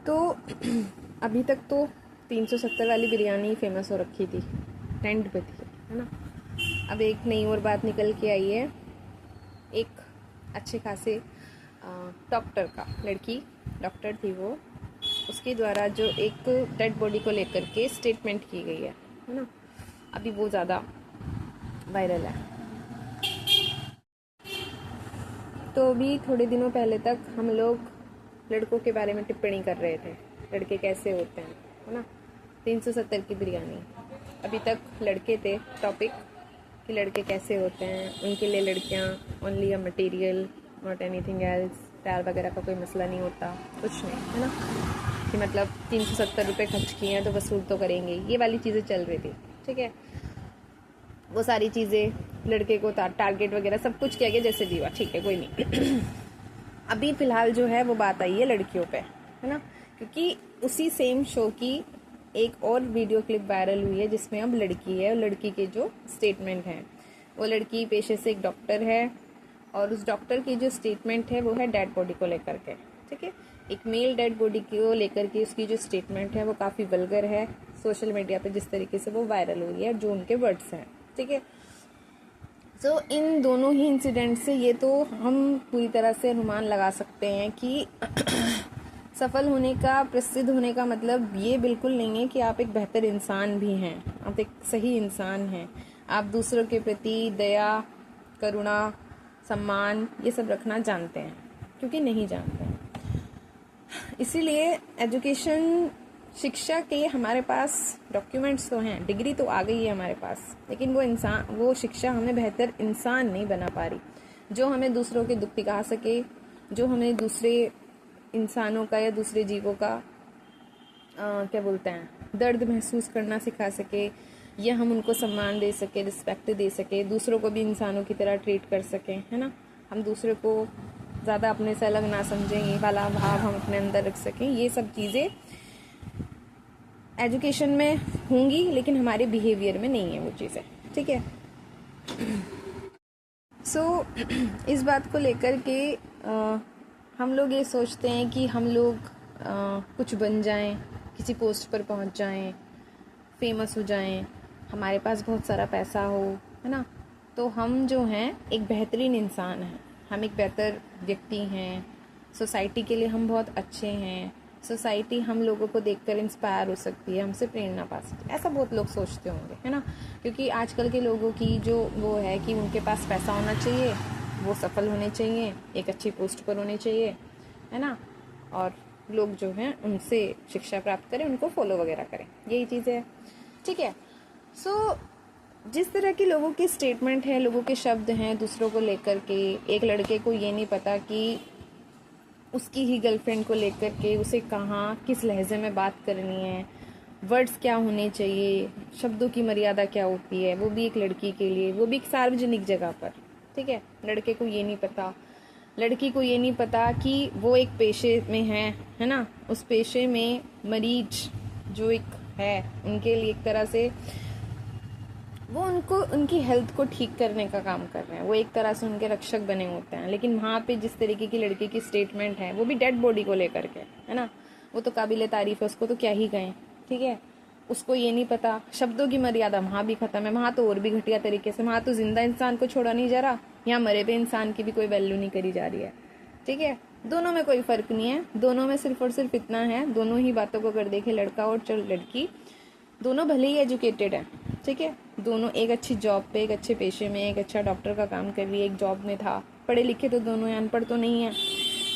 तो अभी तक तो 370 वाली बिरयानी फेमस हो रखी थी, ट्रेंड पे थी, है ना। अब एक नई और बात निकल के आई है, एक अच्छे खासे डॉक्टर का, लड़की डॉक्टर थी वो, उसके द्वारा जो एक डेड बॉडी को लेकर के स्टेटमेंट की गई है ना, अभी वो ज़्यादा वायरल है। तो अभी थोड़े दिनों पहले तक हम लोग लड़कों के बारे में टिप्पणी कर रहे थे, लड़के कैसे होते हैं, है ना। 370 की बिरयानी, अभी तक लड़के थे टॉपिक कि लड़के कैसे होते हैं, उनके लिए लड़कियां only a material, not anything else, प्यार वगैरह का कोई मसला नहीं होता, कुछ नहीं, है ना। कि मतलब 370 रुपये खर्च किए हैं तो वसूल तो करेंगे, ये वाली चीज़ें चल रही थी, ठीक है। वो सारी चीज़ें, लड़के को टारगेट वगैरह सब कुछ किया गया, जैसे भी हुआ, ठीक है, कोई नहीं। अभी फ़िलहाल जो है वो बात आई है लड़कियों पे, है ना, क्योंकि उसी सेम शो की एक और वीडियो क्लिप वायरल हुई है जिसमें अब लड़की है और लड़की के जो स्टेटमेंट हैं, वो लड़की पेशे से एक डॉक्टर है और उस डॉक्टर की जो स्टेटमेंट है वो है डेड बॉडी को लेकर के, ठीक है। एक मेल डेड बॉडी को लेकर के उसकी जो स्टेटमेंट है वो काफ़ी वल्गर है, सोशल मीडिया पे जिस तरीके से वो वायरल हुई है, जो उनके वर्ड्स हैं, ठीक है। तो इन दोनों ही इंसिडेंट से ये तो हम पूरी तरह से अनुमान लगा सकते हैं कि सफल होने का, प्रसिद्ध होने का मतलब ये बिल्कुल नहीं है कि आप एक बेहतर इंसान भी हैं, आप एक सही इंसान हैं, आप दूसरों के प्रति दया, करुणा, सम्मान ये सब रखना जानते हैं, क्योंकि नहीं जानते हैं। इसीलिए एजुकेशन, शिक्षा के हमारे पास डॉक्यूमेंट्स तो हैं, डिग्री तो आ गई है हमारे पास, लेकिन वो शिक्षा हमें बेहतर इंसान नहीं बना पा रही, जो हमें दूसरों के दुख दिखा सके, जो हमें दूसरे इंसानों का या दूसरे जीवों का क्या बोलते हैं, दर्द महसूस करना सिखा सके, या हम उनको सम्मान दे सके, रिस्पेक्ट दे सके, दूसरों को भी इंसानों की तरह ट्रीट कर सकें, है ना। हम दूसरे को ज़्यादा अपने से अलग ना समझें, ये वाला भाव हम अपने अंदर रख सकें, ये सब चीज़ें एजुकेशन में होंगी, लेकिन हमारे बिहेवियर में नहीं है वो चीज़ें, ठीक है। इस बात को लेकर के हम लोग ये सोचते हैं कि हम लोग कुछ बन जाएं, किसी पोस्ट पर पहुंच जाएं, फेमस हो जाएं, हमारे पास बहुत सारा पैसा हो, है ना, तो हम जो हैं एक बेहतरीन इंसान हैं, हम एक बेहतर व्यक्ति हैं, सोसाइटी के लिए हम बहुत अच्छे हैं, सोसाइटी हम लोगों को देखकर इंस्पायर हो सकती है, हमसे प्रेरणा पा सकती है, ऐसा बहुत लोग सोचते होंगे, है ना। क्योंकि आजकल के लोगों की जो वो है कि उनके पास पैसा होना चाहिए, वो सफल होने चाहिए, एक अच्छी पोस्ट पर होने चाहिए, है ना, और लोग जो हैं उनसे शिक्षा प्राप्त करें, उनको फॉलो वगैरह करें, यही चीज़ें है, ठीक है। जिस तरह के लोगों के स्टेटमेंट हैं, लोगों के शब्द हैं दूसरों को लेकर के, एक लड़के को ये नहीं पता कि उसकी ही गर्लफ्रेंड को लेकर के उसे कहाँ किस लहजे में बात करनी है, वर्ड्स क्या होने चाहिए, शब्दों की मर्यादा क्या होती है, वो भी एक लड़की के लिए, वो भी एक सार्वजनिक जगह पर, ठीक है। लड़के को ये नहीं पता, लड़की को ये नहीं पता कि वो एक पेशे में है ना, उस पेशे में मरीज जो एक है उनके लिए एक तरह से वो उनको उनकी हेल्थ को ठीक करने का काम कर रहे हैं, वो एक तरह से उनके रक्षक बने होते हैं। लेकिन वहाँ पे जिस तरीके की लड़की की स्टेटमेंट है, वो भी डेड बॉडी को लेकर के, है ना, वो तो काबिले तारीफ है, उसको तो क्या ही कहें, ठीक है। उसको ये नहीं पता, शब्दों की मर्यादा वहाँ भी खत्म है, वहाँ तो और भी घटिया तरीके से, वहाँ तो जिंदा इंसान को छोड़ा नहीं जा रहा, यहाँ मरे हुए इंसान की भी कोई वैल्यू नहीं करी जा रही है, ठीक है। दोनों में कोई फर्क नहीं है, दोनों में सिर्फ और सिर्फ इतना है, दोनों ही बातों को अगर देखे, लड़का और लड़की दोनों भले ही एजुकेटेड है, ठीक है, दोनों एक अच्छी जॉब पे, एक अच्छे पेशे में, एक अच्छा डॉक्टर का काम कर रही है, एक जॉब में था, पढ़े लिखे तो दोनों हैं, अनपढ़ तो नहीं है,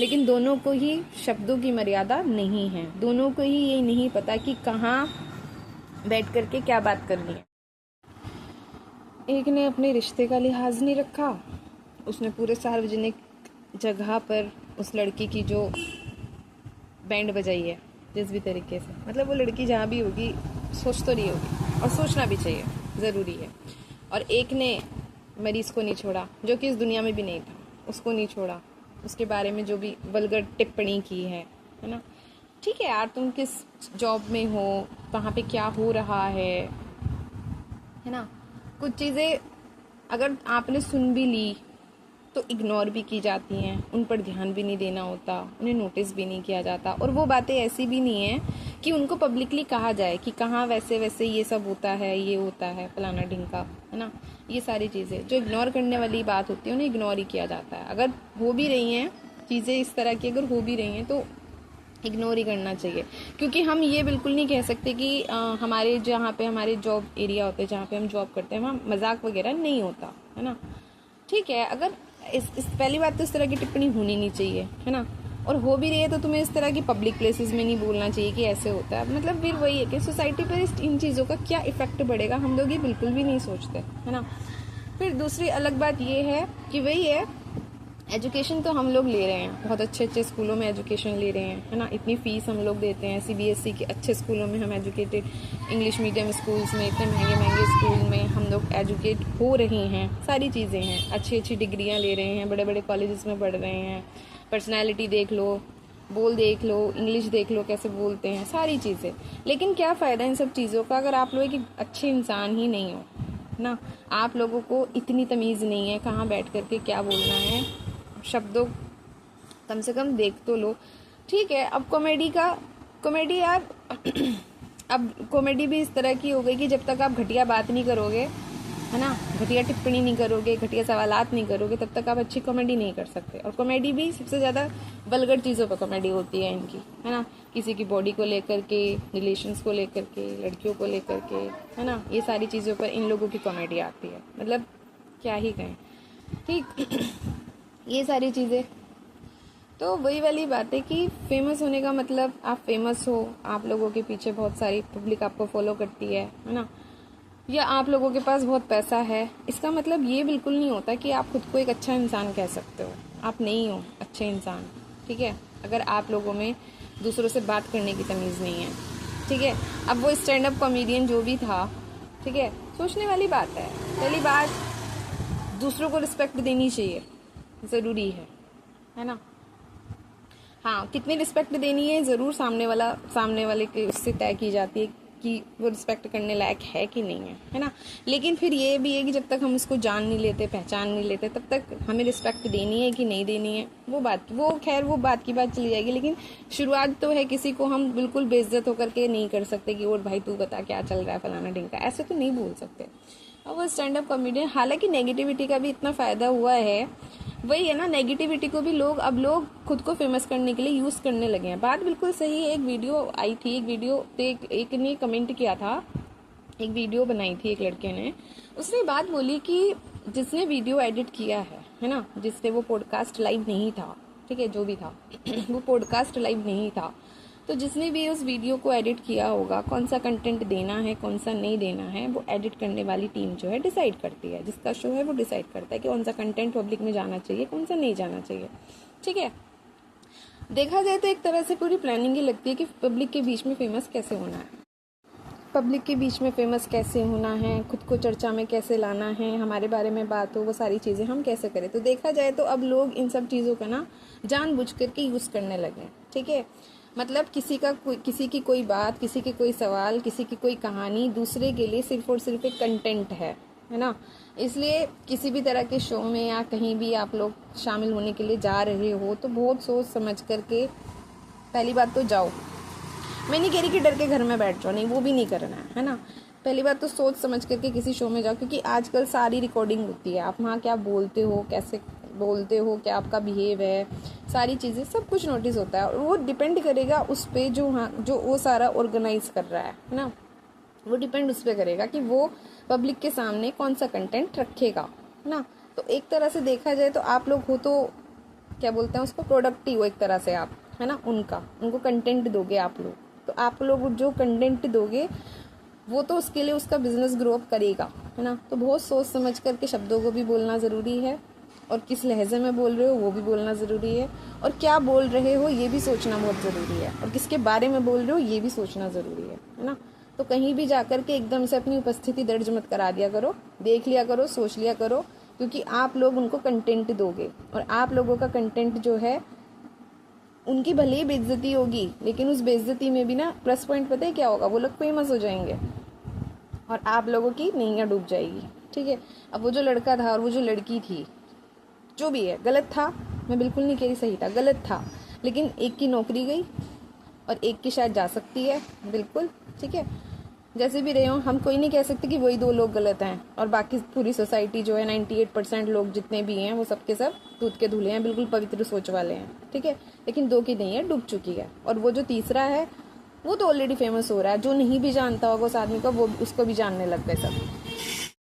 लेकिन दोनों को ही शब्दों की मर्यादा नहीं है, दोनों को ही ये नहीं पता कि कहाँ बैठ करके क्या बात करनी है। एक ने अपने रिश्ते का लिहाज नहीं रखा, उसने पूरे सार्वजनिक जगह पर उस लड़की की जो बैंड बजाई है जिस भी तरीके से, मतलब वो लड़की जहाँ भी होगी सोच तो रही होगी, और सोचना भी चाहिए, ज़रूरी है। और एक ने मरीज़ को नहीं छोड़ा, जो कि इस दुनिया में भी नहीं था, उसको नहीं छोड़ा, उसके बारे में जो भी वल्गर टिप्पणी की है ना, ठीक है यार, तुम किस जॉब में हो, कहाँ पे क्या हो रहा है ना, कुछ चीज़ें अगर आपने सुन भी ली तो इग्नोर भी की जाती हैं, उन पर ध्यान भी नहीं देना होता, उन्हें नोटिस भी नहीं किया जाता। और वो बातें ऐसी भी नहीं है कि उनको पब्लिकली कहा जाए कि कहाँ वैसे वैसे ये सब होता है, ये होता है, फलाना ढिंका, है ना। ये सारी चीज़ें जो इग्नोर करने वाली बात होती है उन्हें इग्नोर ही किया जाता है। अगर हो भी रही हैं चीज़ें इस तरह की, अगर हो भी रही हैं तो इग्नोर ही करना चाहिए। क्योंकि हम ये बिल्कुल नहीं कह सकते कि हमारे जहाँ पे हमारे जॉब एरिया होते हैं, जहाँ पे हम जॉब करते हैं, वहाँ मजाक वगैरह नहीं होता, है ना। ठीक है, अगर इस पहली बात तो इस तरह की टिप्पणी होनी नहीं चाहिए, है ना। और हो भी रही है तो तुम्हें इस तरह की पब्लिक प्लेसेस में नहीं बोलना चाहिए कि ऐसे होता है। मतलब फिर वही है कि सोसाइटी पर इन चीज़ों का क्या इफेक्ट पड़ेगा, हम लोग ये बिल्कुल भी नहीं सोचते, है ना। फिर दूसरी अलग बात ये है कि वही है, एजुकेशन तो हम लोग ले रहे हैं, बहुत अच्छे अच्छे स्कूलों में एजुकेशन ले रहे हैं, है ना। इतनी फीस हम लोग देते हैं, सीबीएसई के अच्छे स्कूलों में हम एजुकेटेड, इंग्लिश मीडियम स्कूल्स में इतने महंगे महंगे स्कूल में हम लोग एजुकेट हो रहे हैं, सारी चीज़ें हैं, अच्छी अच्छी डिग्रियां ले रहे हैं, बड़े बड़े कॉलेजेस में पढ़ रहे हैं। पर्सनैलिटी देख लो, बोल देख लो, इंग्लिश देख लो कैसे बोलते हैं, सारी चीज़ें। लेकिन क्या फ़ायदा इन सब चीज़ों का अगर आप लोग एक अच्छे इंसान ही नहीं हो ना। आप लोगों को इतनी तमीज़ नहीं है कहाँ बैठ करके क्या बोलना है, शब्दों कम से कम देख तो लो। ठीक है, अब कॉमेडी यार अब कॉमेडी भी इस तरह की हो गई कि जब तक आप घटिया बात नहीं करोगे, है ना, घटिया टिप्पणी नहीं करोगे, घटिया सवालात नहीं करोगे, तब तक आप अच्छी कॉमेडी नहीं कर सकते। और कॉमेडी भी सबसे ज़्यादा वल्गर चीज़ों पर कॉमेडी होती है इनकी, है ना। किसी की बॉडी को लेकर के, रिलेशंस को लेकर के, लड़कियों को लेकर के, है ना, ये सारी चीज़ों पर इन लोगों की कॉमेडी आती है। मतलब क्या ही कहें, ठीक ये सारी चीज़ें। तो वही वाली बात है कि फेमस होने का मतलब आप फेमस हो, आप लोगों के पीछे बहुत सारी पब्लिक आपको फॉलो करती है ना, या आप लोगों के पास बहुत पैसा है, इसका मतलब ये बिल्कुल नहीं होता कि आप खुद को एक अच्छा इंसान कह सकते हो। आप नहीं हो अच्छे इंसान, ठीक है, अगर आप लोगों में दूसरों से बात करने की तमीज़ नहीं है, ठीक है। अब वो स्टैंड अप कॉमेडियन जो भी था, ठीक है, सोचने वाली बात है। पहली बात, दूसरों को रिस्पेक्ट देनी चाहिए, ज़रूरी है ना। हाँ, कितनी रिस्पेक्ट देनी है ज़रूर सामने वाले के उससे तय की जाती है कि वो रिस्पेक्ट करने लायक है कि नहीं है ना। लेकिन फिर ये भी है कि जब तक हम उसको जान नहीं लेते, पहचान नहीं लेते, तब तक हमें रिस्पेक्ट देनी है कि नहीं देनी है, वो बात की बात चली जाएगी। लेकिन शुरुआत तो है, किसी को हम बिल्कुल बेइज्जत होकर के नहीं कर सकते कि और भाई तू बता क्या चल रहा है, फलाना ढिंका, ऐसे तो नहीं बोल सकते। और वो स्टैंड अप कॉमेडियन, हालांकि नेगेटिविटी का भी इतना फ़ायदा हुआ है, वही है ना, नेगेटिविटी को भी अब लोग खुद को फेमस करने के लिए यूज़ करने लगे हैं। बात बिल्कुल सही है। एक वीडियो आई थी, एक ने कमेंट किया था, एक वीडियो बनाई थी एक लड़के ने, उसने बात बोली कि जिसने वीडियो एडिट किया है ना, जिससे वो पॉडकास्ट लाइव नहीं था, ठीक है, जो भी था वो पॉडकास्ट लाइव नहीं था, तो जिसने भी उस वीडियो को एडिट किया होगा, कौन सा कंटेंट देना है, कौन सा नहीं देना है, वो एडिट करने वाली टीम जो है डिसाइड करती है। जिसका शो है वो डिसाइड करता है कि कौन सा कंटेंट पब्लिक में जाना चाहिए, कौन सा नहीं जाना चाहिए, ठीक है। देखा जाए तो एक तरह से पूरी प्लानिंग ही लगती है कि पब्लिक के बीच में फेमस कैसे होना है, पब्लिक के बीच में फेमस कैसे होना है, खुद को चर्चा में कैसे लाना है, हमारे बारे में बात हो, वो सारी चीज़ें हम कैसे करें। तो देखा जाए तो अब लोग इन सब चीज़ों का ना जानबूझ करके यूज़ करने लगे, ठीक है। मतलब किसी की कोई बात, किसी के कोई सवाल, किसी की कोई कहानी दूसरे के लिए सिर्फ और सिर्फ एक कंटेंट है ना। इसलिए किसी भी तरह के शो में या कहीं भी आप लोग शामिल होने के लिए जा रहे हो तो बहुत सोच समझ करके, पहली बात तो जाओ। मैं नहीं कह रही कि डर के घर में बैठ जाओ, नहीं, वो भी नहीं करना है ना। पहली बात तो सोच समझ करके किसी शो में जाओ, क्योंकि आजकल सारी रिकॉर्डिंग होती है, आप वहाँ क्या बोलते हो, कैसे बोलते हो, क्या आपका बिहेव है, सारी चीज़ें सब कुछ नोटिस होता है। और वो डिपेंड करेगा उस पर जो वो सारा ऑर्गेनाइज कर रहा है ना, वो डिपेंड उस पर करेगा कि वो पब्लिक के सामने कौन सा कंटेंट रखेगा, है ना। तो एक तरह से देखा जाए तो आप लोग हो तो क्या बोलते हैं उसको, प्रोडक्ट ही हो एक तरह से आप, है ना। उनको कंटेंट दोगे आप लोग, तो आप लोग जो कंटेंट दोगे वो तो उसके लिए उसका बिजनेस ग्रो अप करेगा, है ना। तो बहुत सोच समझ करके शब्दों को भी बोलना ज़रूरी है, और किस लहजे में बोल रहे हो वो भी बोलना ज़रूरी है, और क्या बोल रहे हो ये भी सोचना बहुत ज़रूरी है, और किसके बारे में बोल रहे हो ये भी सोचना ज़रूरी है ना। तो कहीं भी जा कर के एकदम से अपनी उपस्थिति दर्ज मत करा दिया करो, देख लिया करो, सोच लिया करो, क्योंकि आप लोग उनको कंटेंट दोगे, और आप लोगों का कंटेंट जो है उनकी भले ही बेइज्जती होगी, लेकिन उस बेइज्जती में भी ना प्लस पॉइंट पता है क्या होगा, वो लोग फेमस हो जाएंगे और आप लोगों की नैया डूब जाएगी, ठीक है। अब वो जो लड़का था और वो जो लड़की थी, जो भी है गलत था, मैं बिल्कुल नहीं कह रही सही था, गलत था, लेकिन एक की नौकरी गई और एक की शायद जा सकती है, बिल्कुल ठीक है। जैसे भी रहे हो, हम कोई नहीं कह सकते कि वही 2 लोग गलत हैं और बाकी पूरी सोसाइटी जो है 98% लोग जितने भी हैं वो सब के सब दूध के धुले हैं, बिल्कुल पवित्र सोच वाले हैं, ठीक है। लेकिन 2 की नहीं है, डूब चुकी है। और वो जो तीसरा है वो तो ऑलरेडी फेमस हो रहा है, जो नहीं भी जानता होगा उस आदमी को वो उसको भी जानने लग गए सब।